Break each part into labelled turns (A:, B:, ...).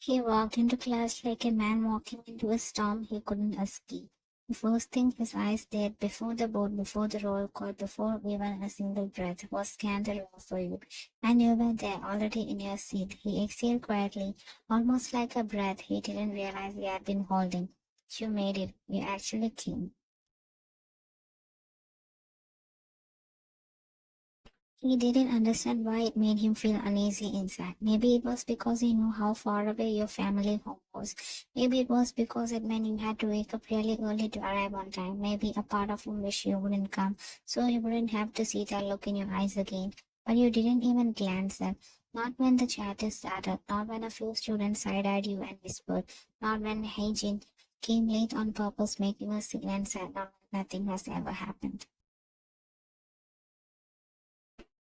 A: He walked into class like a man walking into a storm he couldn't escape. The first thing his eyes did before the board, before the roll call, before even a single breath was scan the room for you. And you were there already in your seat. He exhaled quietly, almost like a breath he didn't realize he had been holding. You made it. You actually came. He didn't understand why it made him feel uneasy inside. Maybe it was because he knew how far away your family home was. Maybe it was because it meant you had to wake up really early to arrive on time. Maybe a part of him wished you wouldn't come, so you wouldn't have to see that look in your eyes again. But you didn't even glance up. Not when the chatter started, not when a few students side-eyed you and whispered, not when Heijin came late on purpose, making a scene and said, "No, nothing has ever happened."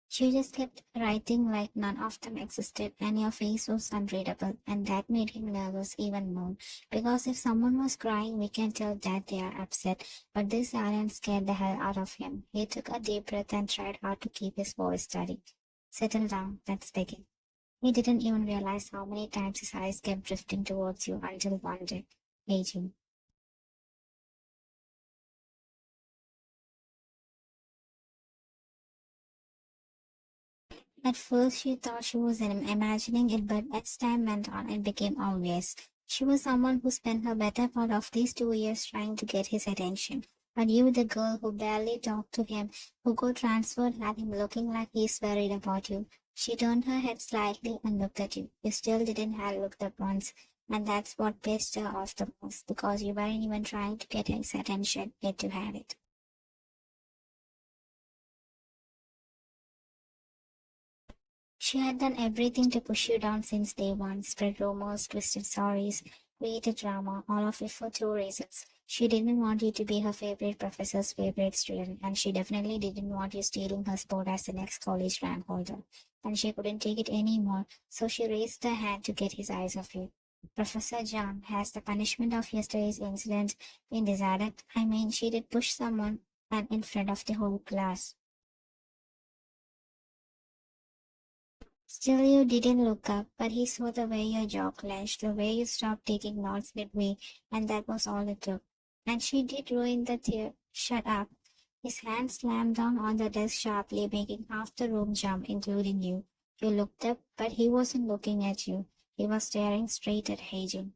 A: She just kept writing like none of them existed, and your face was unreadable, and that made him nervous even more. Because if someone was crying, we can tell that they are upset, but this silence scared the hell out of him. He took a deep breath and tried hard to keep his voice steady. "Settle down, let's begin." He didn't even realize how many times his eyes kept drifting towards you until one day, aging. At first, she thought she was imagining it, but as time went on, it became obvious. She was someone who spent her better part of these 2 years trying to get his attention. But you, the girl who barely talked to him, who got transferred, had him looking like he's worried about you. She turned her head slightly and looked at you. You still didn't have looked up once, and that's what pissed her off the most, because you weren't even trying to get his attention, yet you had it. She had done everything to push you down since day one, spread rumors, twisted stories, created drama, all of it for two reasons. She didn't want you to be her favorite professor's favorite student, and she definitely didn't want you stealing her spot as the next college rank holder. And she couldn't take it anymore, so she raised her hand to get his eyes off you. "Professor John, has the punishment of yesterday's incident been decided? I mean, she did push someone and in front of the whole class." Still, you didn't look up, but he saw the way your jaw clenched, the way you stopped taking notes midway, and that was all it took. "And she did ruin the theater. Shut up." His hand slammed down on the desk sharply, making half the room jump, including you. You looked up, but he wasn't looking at you. He was staring straight at Heijin.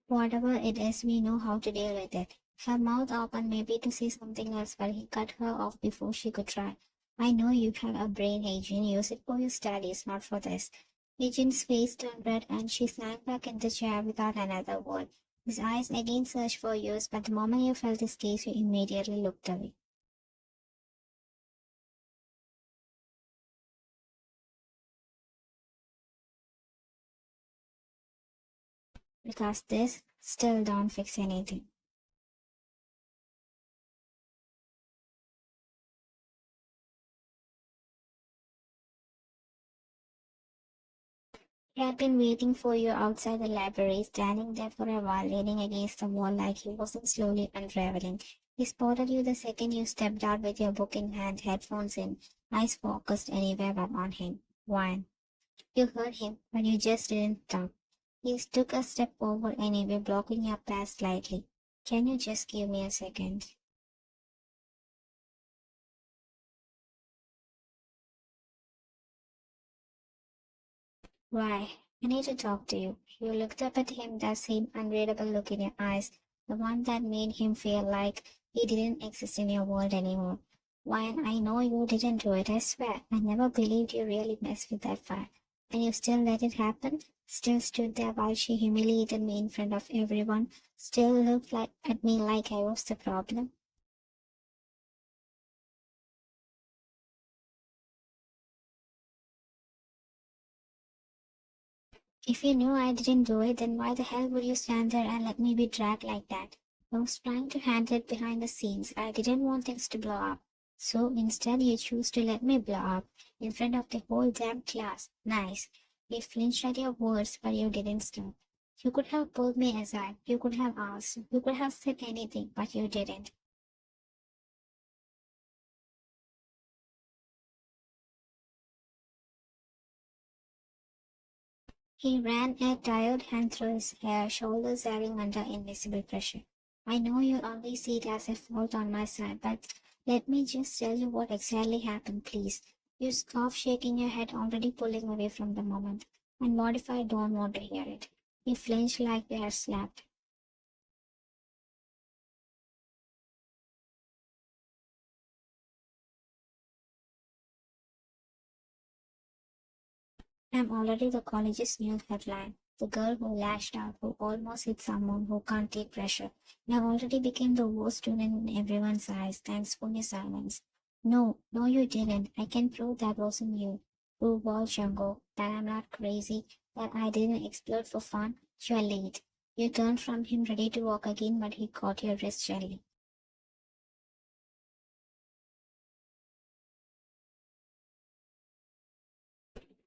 A: "Whatever it is, we know how to deal with it." Her mouth opened maybe to say something else, but he cut her off before she could try. "I know you have a brain, Adrian. Use it for your studies, not for this." Adrian's face turned red and she sank back in the chair without another word. His eyes again searched for yours, but the moment you felt his gaze, you immediately looked away. "Because this still don't fix anything." He had been waiting for you outside the library, standing there for a while, leaning against the wall like he wasn't slowly unraveling. He spotted you the second you stepped out with your book in hand, headphones in, eyes focused anywhere but on him. Wine. You heard him, but you just didn't talk. He took a step forward anyway, blocking your path slightly. "Can you just give me a second?" "Why?" "I need to talk to you." You looked up at him, that same unreadable look in your eyes, the one that made him feel like he didn't exist in your world anymore. "Why? I know you didn't do it, I swear. I never believed you really messed with that fire. And you still let it happen? Still stood there while she humiliated me in front of everyone? Still looked like at me like I was the problem?" "If you knew I didn't do it, then why the hell would you stand there and let me be dragged like that?" "I was trying to handle it behind the scenes. I didn't want things to blow up. So instead, you choose to let me blow up in front of the whole damn class. Nice." He flinched at your words, but you didn't stop. You could have pulled me aside. You could have asked. You could have said anything, but you didn't. He ran a tired hand through his hair, shoulders sagging under invisible pressure. I know you only see it as a fault on my side, but let me just tell you what exactly happened, please. You scoffed, shaking your head, already pulling away from the moment. And what if I don't want to hear it? He flinched like you had slapped. I'm already the college's new headline. The girl who lashed out, who almost hit someone who can't take pressure. I already became the worst student in everyone's eyes, thanks for your silence. No, no, you didn't. I can prove that wasn't you. Prove what, Shango? That I'm not crazy, that I didn't explode for fun. You're late. You turned from him ready to walk again, but he caught your wrist gently.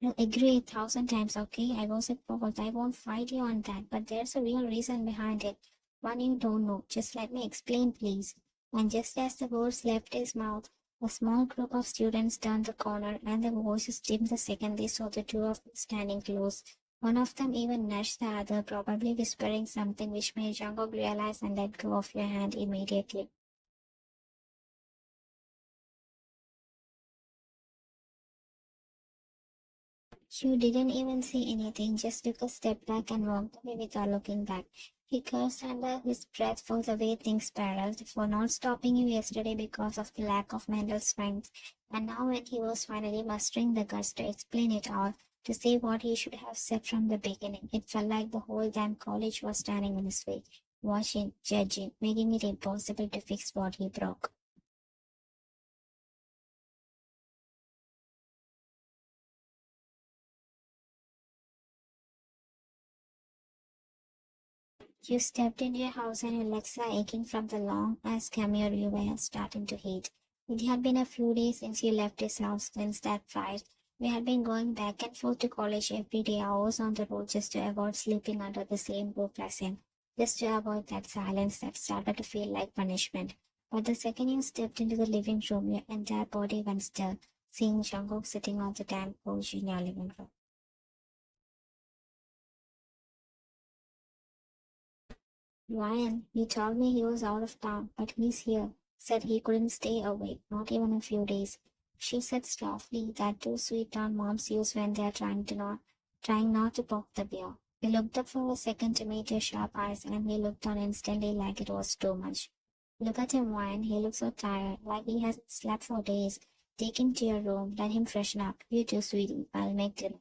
A: I'll agree 1,000 times, okay? I was at fault. I won't fight you on that, but there's a real reason behind it. One you don't know. Just let me explain, please. And just as the words left his mouth, a small group of students turned the corner, and their voices dimmed the second they saw the two of them standing close. One of them even nudged the other, probably whispering something which made Jungkook realize and let go of your hand immediately. You didn't even say anything, just took a step back and walked away without looking back. He cursed under his breath for the way things spiraled, for not stopping you yesterday because of the lack of mental strength. And now, when he was finally mustering the guts to explain it all, to say what he should have said from the beginning, it felt like the whole damn college was standing in his way, watching, judging, making it impossible to fix what he broke. You stepped into your house and your legs are aching from the long ass commute you were starting to hate. It had been a few days since you left his house, since that fight. We had been going back and forth to college every day, hours on the road just to avoid sleeping under the same roof as him, just to avoid that silence that started to feel like punishment. But the second you stepped into the living room, your entire body went still, seeing Jungkook sitting on the damn couch in your living room. Ryan, he told me he was out of town, but he's here. Said he couldn't stay away, not even a few days. She said softly that two sweet town moms use when they're trying not to poke the bear. He looked up for a second to meet her sharp eyes, and he looked on instantly like it was too much. Look at him, Ryan. He looks so tired, like he hasn't slept for days. Take him to your room. Let him freshen up. You too, sweetie. I'll make dinner.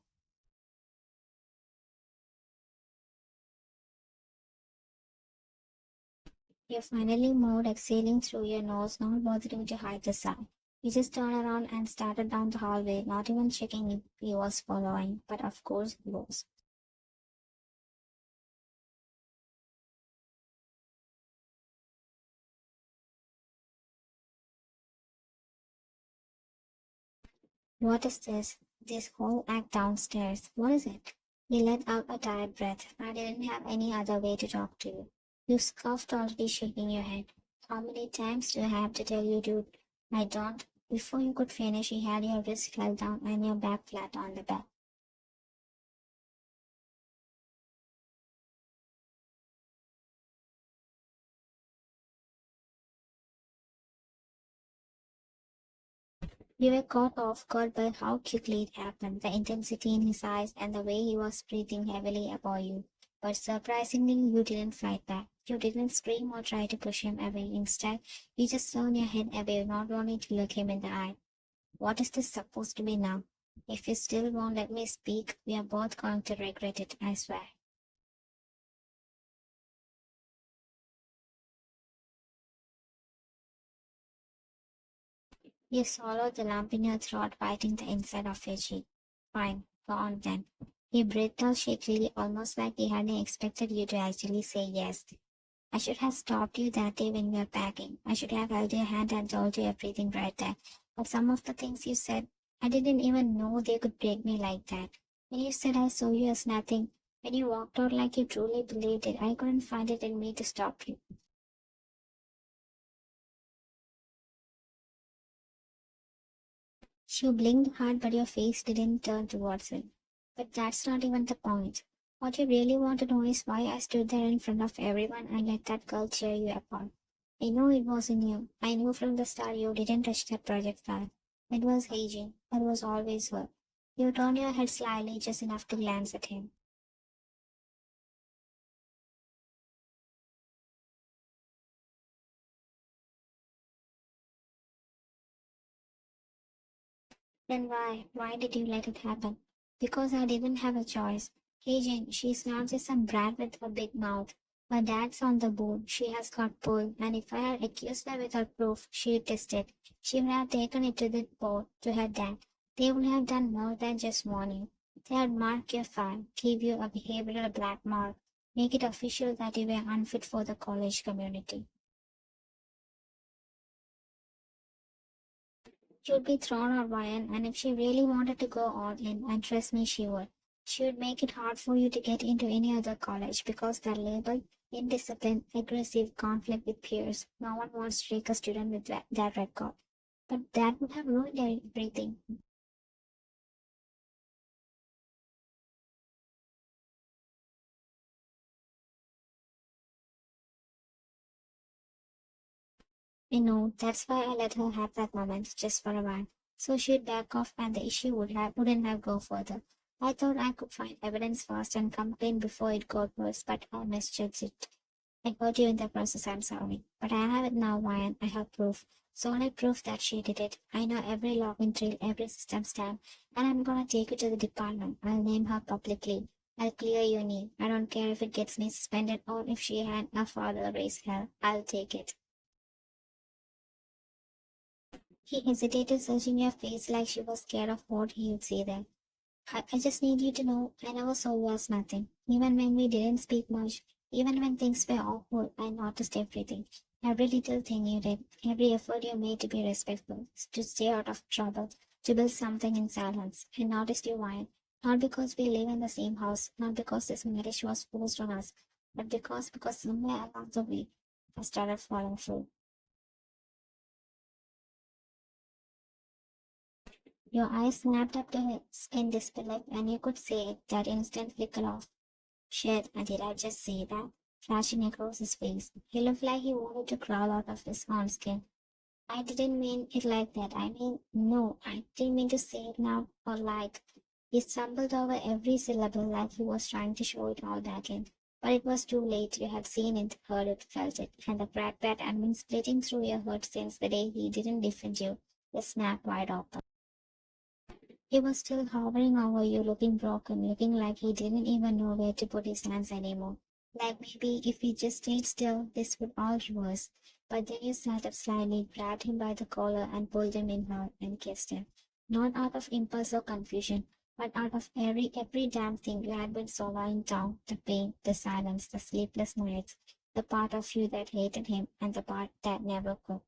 A: You finally moved, exhaling through your nose, not bothering to hide the sigh. You just turned around and started down the hallway, not even checking if he was following, but of course he was. What is this? This whole act downstairs. What is it? You let out a tired breath. I didn't have any other way to talk to you. You scoffed, already shaking your head. How many times do I have to tell you, dude? I don't. Before you could finish, he had your wrist held down and your back flat on the bed. We were caught off guard by how quickly it happened, the intensity in his eyes, and the way he was breathing heavily above you. But surprisingly, you didn't fight back. You didn't scream or try to push him away. Instead, you just turned your head away, not wanting to look him in the eye. What is this supposed to be now? If you still won't let me speak, we are both going to regret it, I swear. You swallowed the lump in your throat, biting the inside of your cheek. Fine, go on then. He breathed out shakily, almost like he hadn't expected you to actually say yes. I should have stopped you that day when we were packing. I should have held your hand and told you everything right there. But some of the things you said, I didn't even know they could break me like that. When you said I saw you as nothing, When you walked out like you truly believed it, I couldn't find it in me to stop you. You blinked hard, but your face didn't turn towards it. But that's not even the point. What you really want to know is why I stood there in front of everyone and let that girl cheer you apart. I know it wasn't you. I knew from the start you didn't touch that project file. It was Heijin. It was always her. You turned your head slightly just enough to glance at him. Then why? Why did you let it happen? Because I didn't have a choice. Hey Jane, she's not just some brat with a big mouth. Her dad's on the board. She has got pulled, and if I had accused her without proof, she'd test it. She would have taken it to the board, to her dad. They would have done more than just warn you. They would mark your file, give you a behavioral black mark, make it official that you were unfit for the college community. She'd be thrown out Ryan, and if she really wanted to go all in, and trust me, she would make it hard for you to get into any other college because that label, indisciplined, aggressive, conflict with peers, no one wants to take a student with that record. But that would have ruined everything. I know, that's why I let her have that moment just for a while. So she'd back off and the issue wouldn't have go further. I thought I could find evidence fast and complain before it got worse, but I misjudged it. I hurt you in the process, I'm sorry. But I have it now, Ryan. I have proof. Solid proof that she did it. I know every login trail, every system stamp, and I'm gonna take you to the department. I'll name her publicly. I'll clear your name. I don't care if it gets me suspended or if she had a father raise hell. I'll take it. He hesitated, searching your face like she was scared of what he would say there. I just need you to know I never saw you as nothing. Even when we didn't speak much, even when things were awkward, I noticed everything. Every little thing you did, every effort you made to be respectful, to stay out of trouble, to build something in silence. I noticed you, Ryan. Not because we live in the same house, not because this marriage was forced on us, but because somewhere along the way, I started falling through. Your eyes snapped up to his in disbelief, and you could see it, that instant flicker of shit, and did I just say that? Flashing across his face. He looked like he wanted to crawl out of his own skin. I didn't mean it like that. I mean, no, I didn't mean to say it now or like. He stumbled over every syllable like he was trying to show it all back in. But it was too late. You had seen it, heard it, felt it, and the brat bat had been splitting through your heart since the day he didn't defend you. The snap wide open. He was still hovering over you, looking broken, looking like he didn't even know where to put his hands anymore. Like maybe if he just stayed still, this would all reverse. But then you sat up slightly, grabbed him by the collar, and pulled him in hard and kissed him. Not out of impulse or confusion, but out of every damn thing you had been swallowing down, the pain, the silence, the sleepless nights, the part of you that hated him, and the part that never could.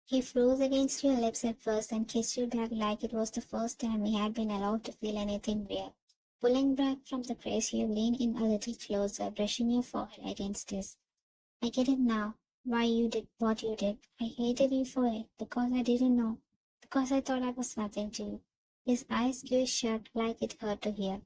A: He froze against your lips at first and kissed you back like it was the first time he had been allowed to feel anything real. Pulling back from the press, you leaned in a little closer, brushing your forehead against his. I get it now, why you did what you did. I hated you for it, because I didn't know, because I thought I was nothing to you. His eyes squeezed shut like it hurt to hear.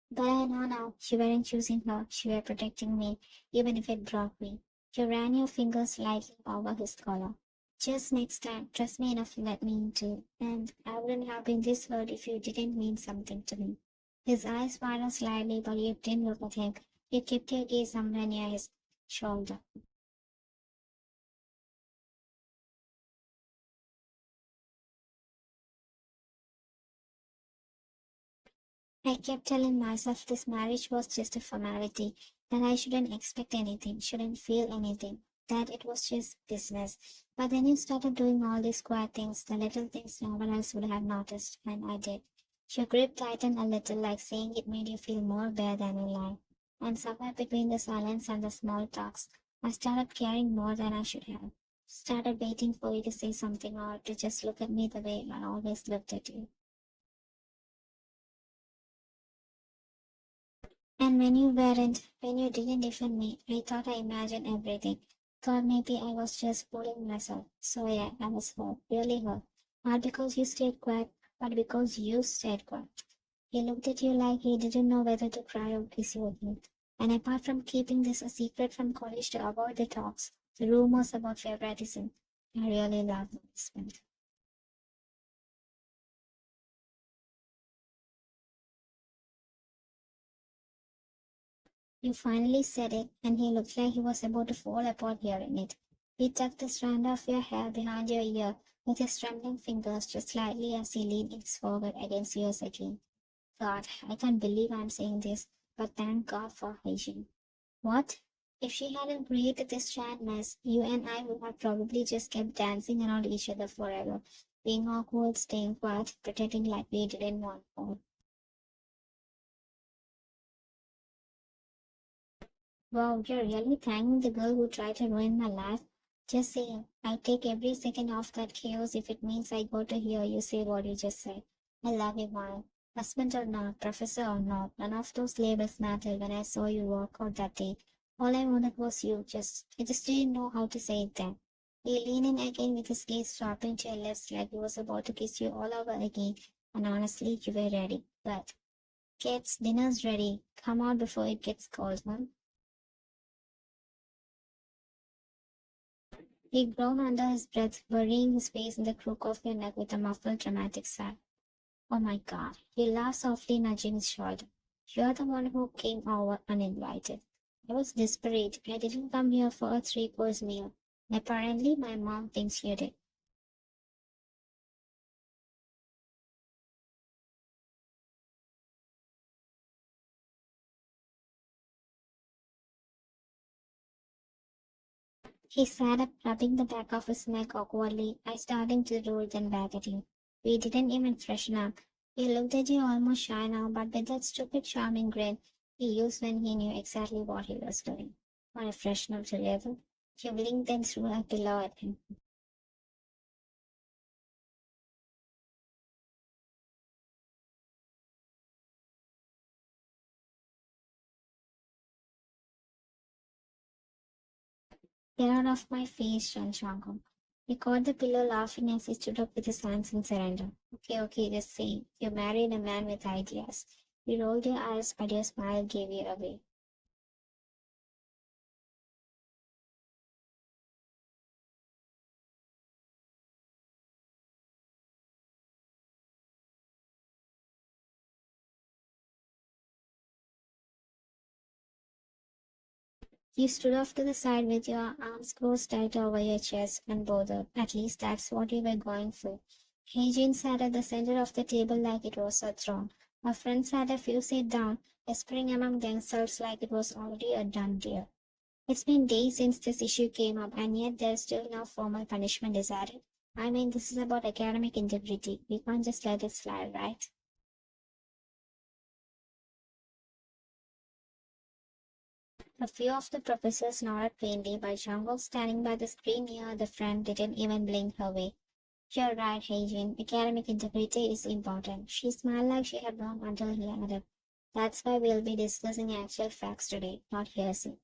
A: But I know now you weren't choosing her, you were protecting me, even if it broke me. You ran your fingers lightly over his collar. Just next time, trust me enough to let me in too, and I wouldn't have been this hurt if you didn't mean something to me. His eyes widened slightly, but you didn't look at him. You kept your gaze somewhere near his shoulder. I kept telling myself this marriage was just a formality, that I shouldn't expect anything, shouldn't feel anything, that it was just business. But then you started doing all these quiet things, the little things no one else would have noticed, and I did. Your grip tightened a little, like saying it made you feel more bare than you lie. And somewhere between the silence and the small talks, I started caring more than I should have. Started waiting for you to say something or to just look at me the way I always looked at you. And when you didn't defend me, I thought I imagined everything. Thought maybe I was just fooling myself. So yeah, I was hurt, really hurt. Not because you stayed quiet, but because you stayed quiet. He looked at you like he didn't know whether to cry or kiss you again. And apart from keeping this a secret from college to avoid the talks, the rumors about favoritism, I really loved this one. You finally said it, and he looked like he was about to fall apart hearing it. He tucked the strand of your hair behind your ear with his trembling fingers just slightly as he leaned forward against yours again. God, I can't believe I'm saying this, but thank God for hygiene. What? If she hadn't created this giant mess, you and I would have probably just kept dancing around each other forever, being awkward, staying quiet, pretending like we didn't want more. Wow, you're really thanking the girl who tried to ruin my life? Just saying, I take every second off that chaos if it means I got to hear you say what you just said. I love you, Maya. Husband or not, professor or not, none of those labels mattered when I saw you walk out that day. All I wanted was you, I just didn't know how to say it then. He leaned in again with his gaze dropping to your lips like he was about to kiss you all over again, and honestly, you were ready. But, kids, dinner's ready. Come out before it gets cold, huh? He groaned under his breath, burying his face in the crook of your neck with a muffled, dramatic sigh. Oh my God. He laughed softly, nudging his shoulder. You're the one who came over uninvited. I was desperate. I didn't come here for a three-course meal. Apparently, my mom thinks you did. He sat up, rubbing the back of his neck awkwardly, I starting to roll them back at him. We didn't even freshen up. He looked at you almost shy now, but with that stupid charming grin he used when he knew exactly what he was doing. Want to freshen up together? You blinked then threw a pillow at him. Get out of my face, Shanshanko. He caught the pillow laughing as he stood up with his hands in surrender. Okay, okay, just saying. You married a man with ideas. You rolled your eyes, but your smile gave you away. You stood off to the side with your arms closed tight over your chest, unbothered. At least that's what you were going for. Heijin sat at the center of the table like it was a throne. Her friends sat a few seats down, whispering among themselves like it was already a done deal. It's been days since this issue came up, and yet there's still no formal punishment decided. I mean, this is about academic integrity. We can't just let it slide, right? A few of the professors nodded faintly, but Jungle, standing by the screen near the front, didn't even blink her way. You're right, Heijin. Academic integrity is important. She smiled like she had known until he added. That's why we'll be discussing actual facts today, not hearsay.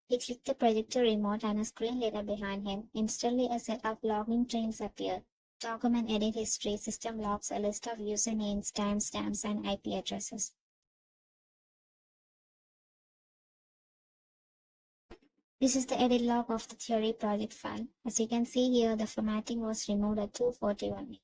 A: He clicked the projector remote and a screen lit up behind him. Instantly, a set of login trains appeared. Document edit history, system logs, a list of usernames, timestamps, and IP addresses. This is the edit log of the theory project file. As you can see here, the formatting was removed at 2:41.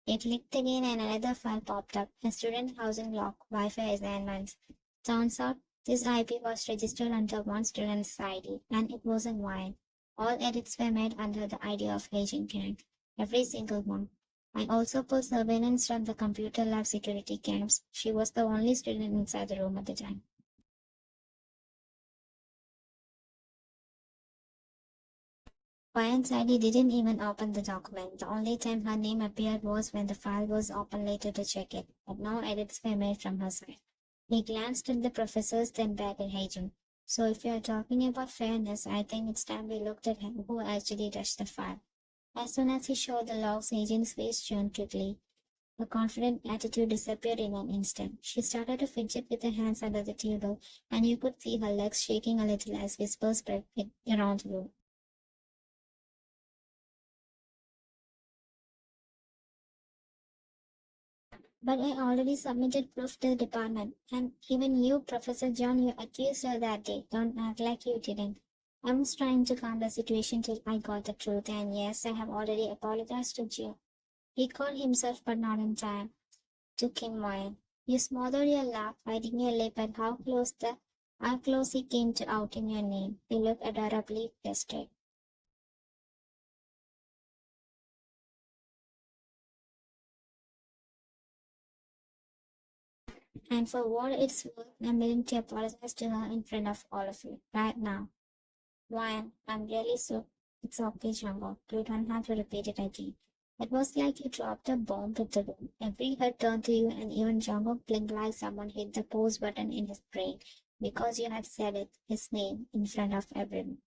A: It clicked again and another file popped up, a student housing log, Wi-Fi assignments. Turns out, this IP was registered under one student's ID, and it wasn't mine. All edits were made under the ID of Agent Kang. Every single one. I also pulled surveillance from the computer lab security cams. She was the only student inside the room at the time. Ryan's didn't even open the document. The only time her name appeared was when the file was opened later to check it, but no edits were made from her side. He glanced at the professors, then back at Hagen. So if you're talking about fairness, I think it's time we looked at him who actually touched the file. As soon as he showed the logs, Hagen's face turned quickly. Her confident attitude disappeared in an instant. She started to fidget with her hands under the table, and you could see her legs shaking a little as whispers spread around the room. But I already submitted proof to the department, and even you, Professor John, you accused her that day. Don't act like you didn't. I was trying to calm the situation till I got the truth, and yes, I have already apologized to Jim. He called himself, but not in time, to Kim Moyen. You smothered your laugh, biting your lip at how close he came to outing your name. He looked adorably flustered. And for what it's worth, I'm willing to apologize to her in front of all of you, right now. Why, I'm really so. It's okay, Jumbo. You don't have to repeat it again. It was like you dropped a bomb with the room. Every head turned to you, and even Jumbo blinked like someone hit the pause button in his brain because you had said it, his name, in front of everyone.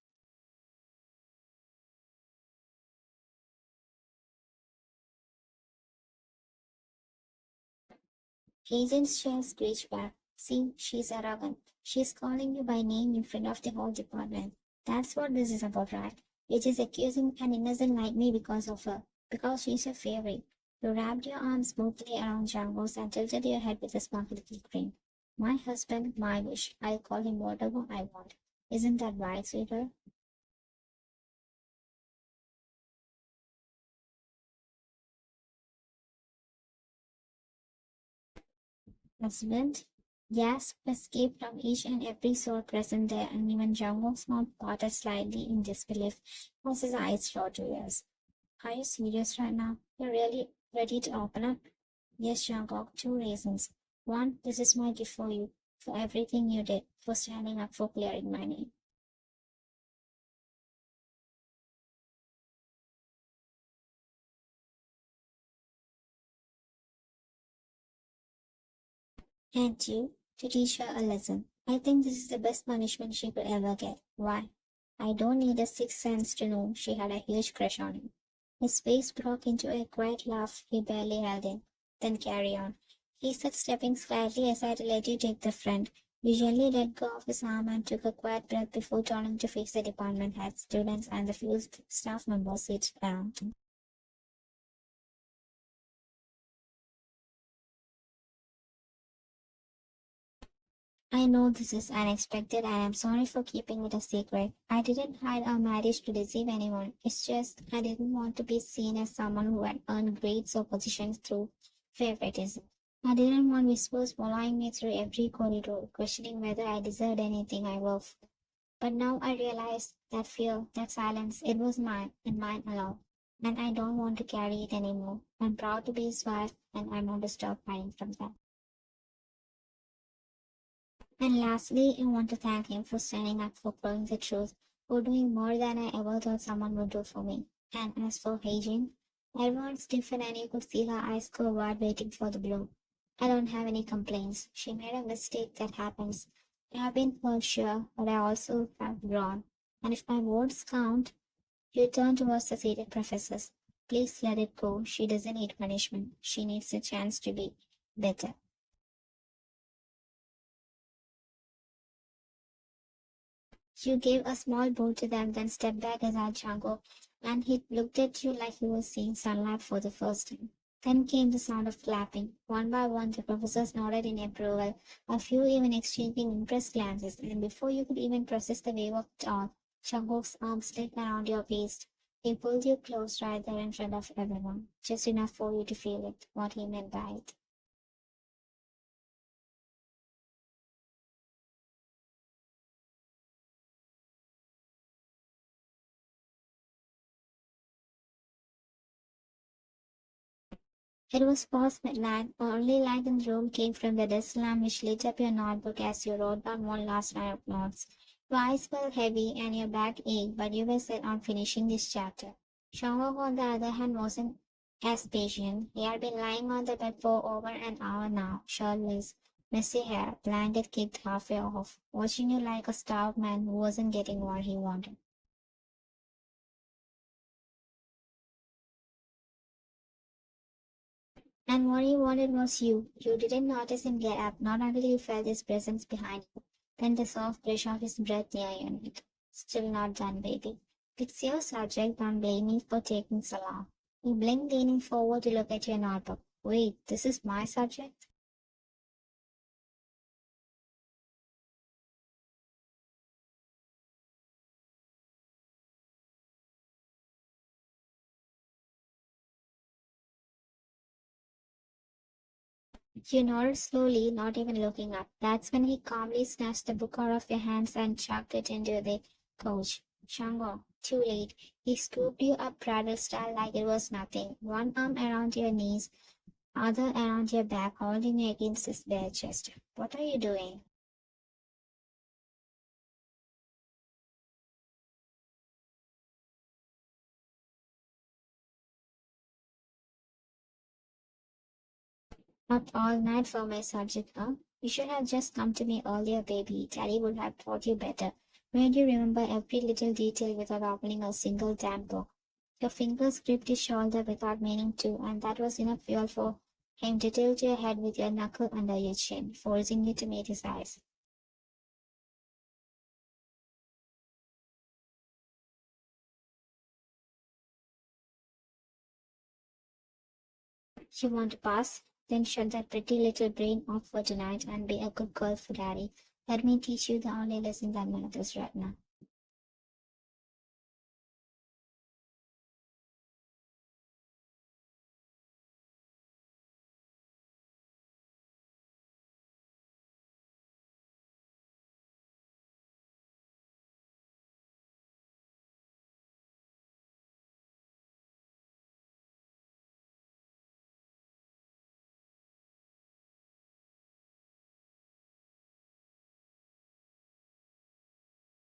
A: Agent's chair screeched back. See, she's arrogant. She's calling you by name in front of the whole department. That's what this is about, right? It is accusing an innocent like me because of her, because she's your favorite. You wrapped your arms smoothly around Django's and tilted your head with a smug little grin. My husband, my wish. I'll call him whatever I want. Isn't that right, sweetheart? Husband? Gasp escaped from each and every soul present there, and even Django's mouth parted slightly in disbelief as his eyes shot to yours. Are you serious right now? You're really ready to open up? Yes, Jungkook, two reasons. One, this is my gift for you, for everything you did, for standing up for clearing my name. And two, to teach her a lesson. I think this is the best punishment she could ever get. Why? I don't need a sixth sense to know she had a huge crush on him. His face broke into a quiet laugh he barely held in. Then carry on. He said, stepping slightly aside to let you take the front. You gently let go of his arm and took a quiet breath before turning to face the department head, students, and the few staff members seated around him. I know this is unexpected and I'm sorry for keeping it a secret. I didn't hide our marriage to deceive anyone. It's just I didn't want to be seen as someone who had earned grades or positions through favoritism. I didn't want whispers following me through every corridor, questioning whether I deserved anything I worked for. But now I realize that fear, that silence, it was mine and mine alone. And I don't want to carry it anymore. I'm proud to be his wife and I want to stop hiding from that. And lastly, I want to thank him for standing up for growing the truth, for doing more than I ever thought someone would do for me. And as for Heijin, everyone's different and you could see her eyes go wide waiting for the blow. I don't have any complaints. She made a mistake that happens. I have been hurt, sure, but I also have grown. And if my words count, you turn towards the seated professors. Please let it go. She doesn't need punishment. She needs a chance to be better. You gave a small bow to them, then stepped back as Django, and he looked at you like he was seeing sunlight for the first time. Then came the sound of clapping. One by one, the professors nodded in approval, a few even exchanging impressed glances, and before you could even process the wave of thought, Django's arm slid around your waist. He pulled you close right there in front of everyone, just enough for you to feel it, what he meant by it. It was past midnight. Only light in the room came from the desk lamp which lit up your notebook as you wrote down one last line of notes. Your eyes felt heavy and your back ached, but you were set on finishing this chapter. Shangok, on the other hand, wasn't as patient. He had been lying on the bed for over an hour now, shirtless, Messy hair, blanket kicked halfway off, watching you like a starved man who wasn't getting what he wanted. And what he wanted was you. You didn't notice him get up, not until you felt his presence behind you. Then the soft brush of his breath near your neck. Still not done, baby. It's your subject, don't blame me for taking so long. You blinked, leaning forward to look at your notebook. Wait, this is my subject? You nodded slowly, not even looking up. That's when he calmly snatched the book out of your hands and chucked it into the couch. Shango, too late. He scooped you up bridal style like it was nothing. One arm around your knees, other around your back, holding you against his bare chest. What are you doing? Up all night for my subject, huh? You should have just come to me earlier, baby. Daddy would have taught you better. Made you remember every little detail without opening a single damn book. Your fingers gripped his shoulder without meaning to, and that was enough fuel for him to tilt your head with your knuckle under your chin, forcing you to meet his eyes. You want to pass? Then shut that pretty little brain off for tonight and be a good girl for daddy. Let me teach you the only lesson that matters right now.